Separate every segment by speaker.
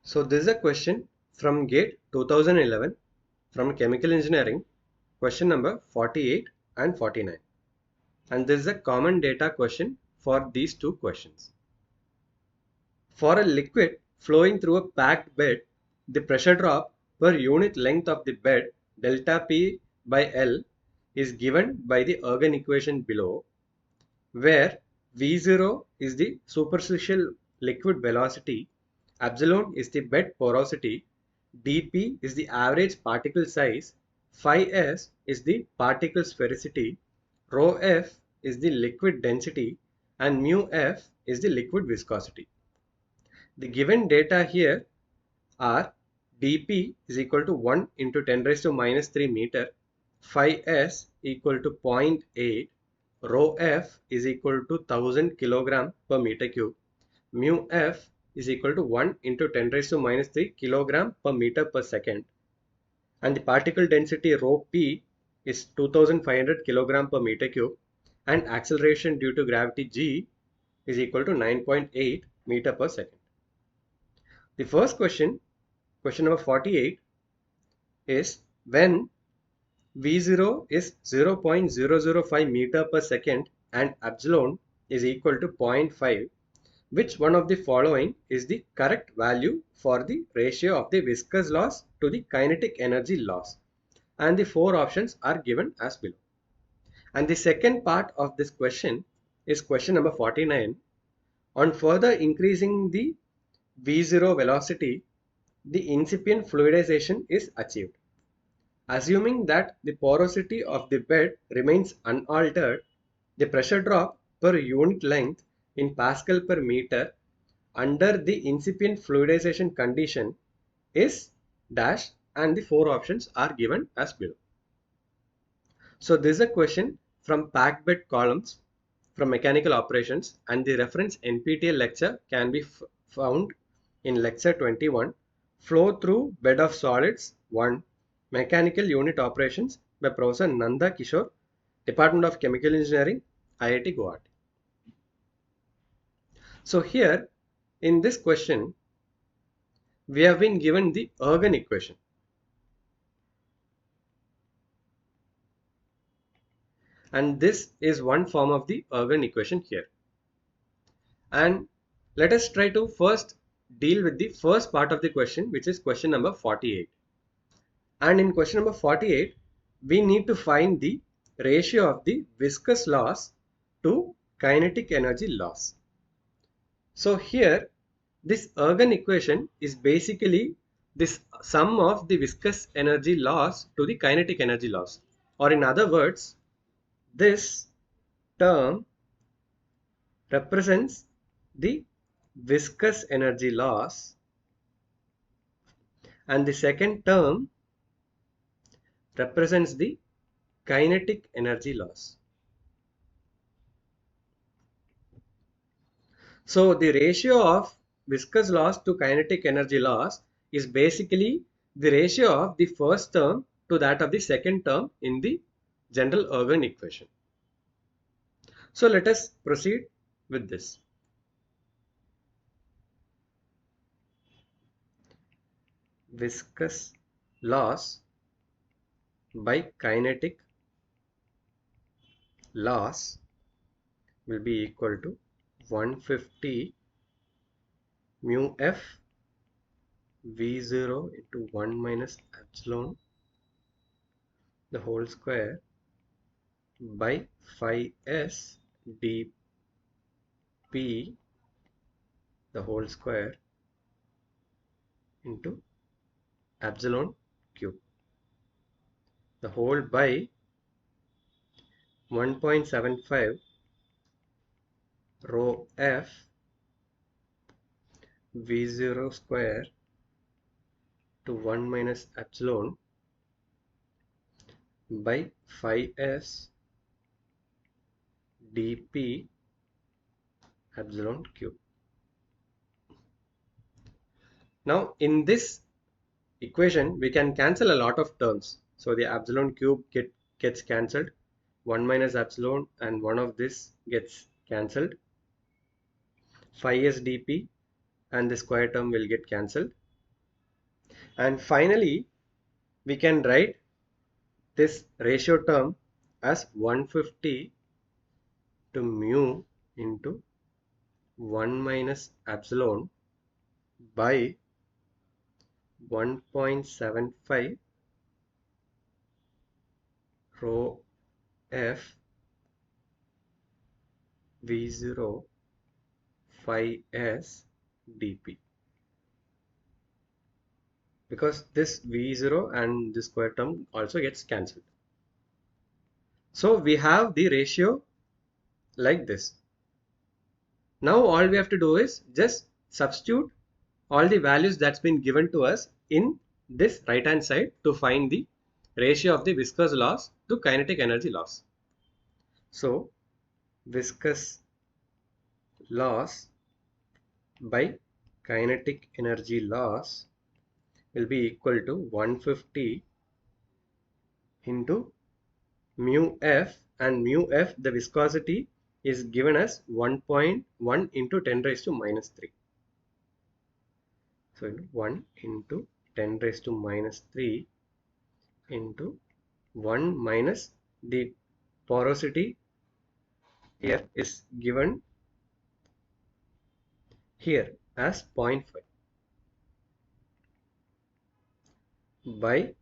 Speaker 1: So this is a question from GATE 2011 from Chemical Engineering, question number 48 and 49. And this is a common data question for these two questions. For a liquid flowing through a packed bed, the pressure drop per unit length of the bed delta P by L is given by the Ergun equation below, where V0 is the superficial liquid velocity, epsilon is the bed porosity, dP is the average particle size, phi s is the particle sphericity, rho f is the liquid density, and mu f is the liquid viscosity. The given data here are dP is equal to 1 into 10 raised to minus 3 meter, phi s equal to 0.8, rho f is equal to 1000 kilogram per meter cube, mu f is equal to 1 into 10 raised to minus 3 kilogram per meter per second, and the particle density rho p is 2500 kilogram per meter cube, and acceleration due to gravity g is equal to 9.8 meter per second. The first question number 48, is when V0 is 0.005 meter per second and epsilon is equal to 0.5, which one of the following is the correct value for the ratio of the viscous loss to the kinetic energy loss? And the four options are given as below. And the second part of this question is question number 49. On further increasing the V0 velocity, the incipient fluidization is achieved. Assuming that the porosity of the bed remains unaltered, the pressure drop per unit length in Pascal per meter under the incipient fluidization condition is dash, and the four options are given as below. So this is a question from packed bed columns from mechanical operations, and the reference NPTEL lecture can be found in lecture 21, flow through bed of solids 1, mechanical unit operations, by Professor Nanda Kishore, Department of Chemical Engineering, IIT Guwahati. So here in this question we have been given the Ergun equation, and this is one form of the Ergun equation here. And let us try to first deal with the first part of the question, which is question number 48. And in question number 48, we need to find the ratio of the viscous loss to kinetic energy loss. So here this Ergun equation is basically this sum of the viscous energy loss to the kinetic energy loss, or in other words, this term represents the viscous energy loss and the second term represents the kinetic energy loss. So the ratio of viscous loss to kinetic energy loss is basically the ratio of the first term to that of the second term in the general Ergun equation. So let us proceed with this. Viscous loss by kinetic loss will be equal to 150 mu f V0 into 1 minus epsilon the whole square by phi s dP the whole square into epsilon cube, the whole by 1.75 rho f V0 square to 1 minus epsilon by phi s dP epsilon cube. Now in this equation we can cancel a lot of terms. So the epsilon cube gets cancelled, 1 minus epsilon and one of this gets cancelled, phi s dP and the square term will get cancelled, And finally, we can write this ratio term as 150 to mu into 1 minus epsilon by 1.75 rho f v0 phi s dp, because this v0 and this square term also gets cancelled. So we have the ratio like this. Now all we have to do is just substitute all the values that's been given to us in this right hand side to find the ratio of the viscous loss to kinetic energy loss. So viscous loss by kinetic energy loss will be equal to 150 into mu f, and mu f, the viscosity, is given as 1.1 into 10 raised to minus 3. So 1 into 10 raised to minus 3 into 1 minus the porosity here is given here as 0.5 by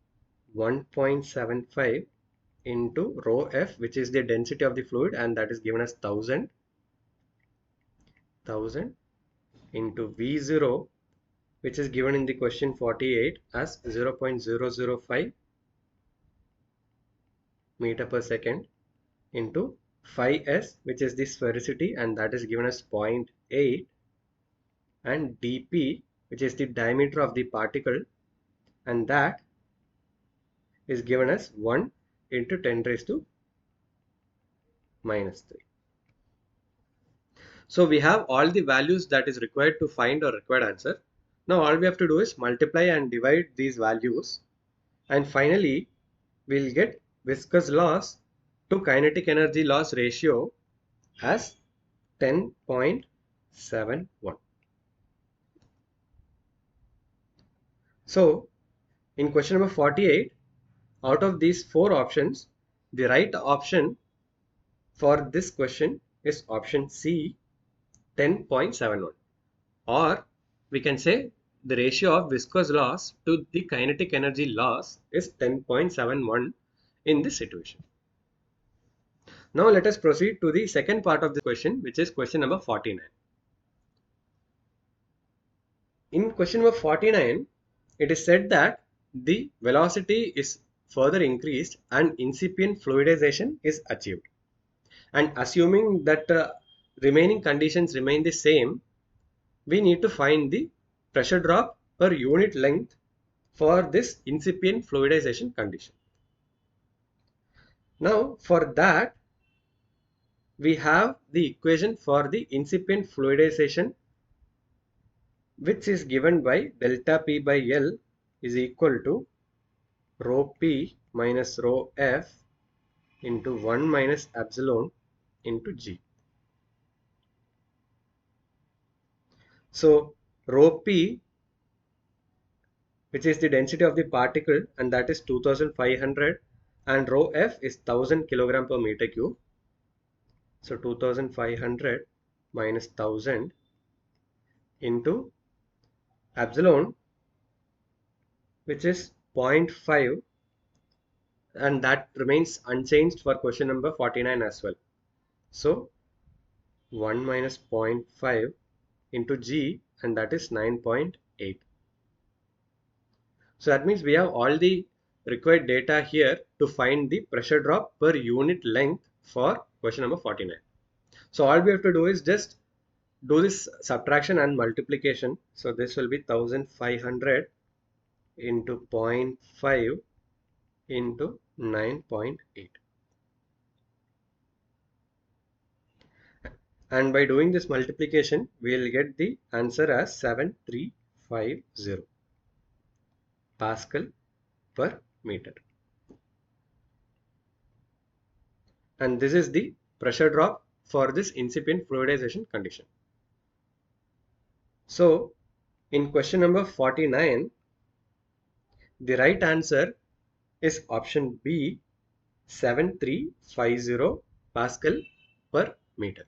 Speaker 1: 1.75 into rho f, which is the density of the fluid, and that is given as 1000 into v0, which is given in the question 48 as 0.005 meter per second, into phi s, which is the sphericity, and that is given as 0.8, and dp, which is the diameter of the particle, and that is given as 1 into 10 raised to minus 3. So we have all the values that is required to find our required answer. Now all we have to do is multiply and divide these values, and finally we'll get viscous loss to kinetic energy loss ratio as 10.71. So in question number 48, out of these 4 options, the right option for this question is option C, 10.71, or we can say the ratio of viscous loss to the kinetic energy loss is 10.71 in this situation. Now let us proceed to the second part of the question, which is question number 49. In question number 49, it is said that the velocity is further increased and incipient fluidization is achieved. And assuming that remaining conditions remain the same, we need to find the pressure drop per unit length for this incipient fluidization condition. Now for that, we have the equation for the incipient fluidization, which is given by delta P by L is equal to rho P minus rho F into 1 minus epsilon into G. So rho P, which is the density of the particle, and that is 2500, and rho F is 1000 kilogram per meter cube. So 2500 minus 1000 into epsilon, which is 0.5, and that remains unchanged for question number 49 as well. So 1 minus 0.5 into G, and that is 9.8. So that means we have all the required data here to find the pressure drop per unit length for question number 49. So all we have to do is just do this subtraction and multiplication. So this will be 1500 into 0.5 into 9.8. And by doing this multiplication, we will get the answer as 7350 Pascal per meter. And this is the pressure drop for this incipient fluidization condition. So in question number 49, The right answer is option B, 7350 Pascal per meter.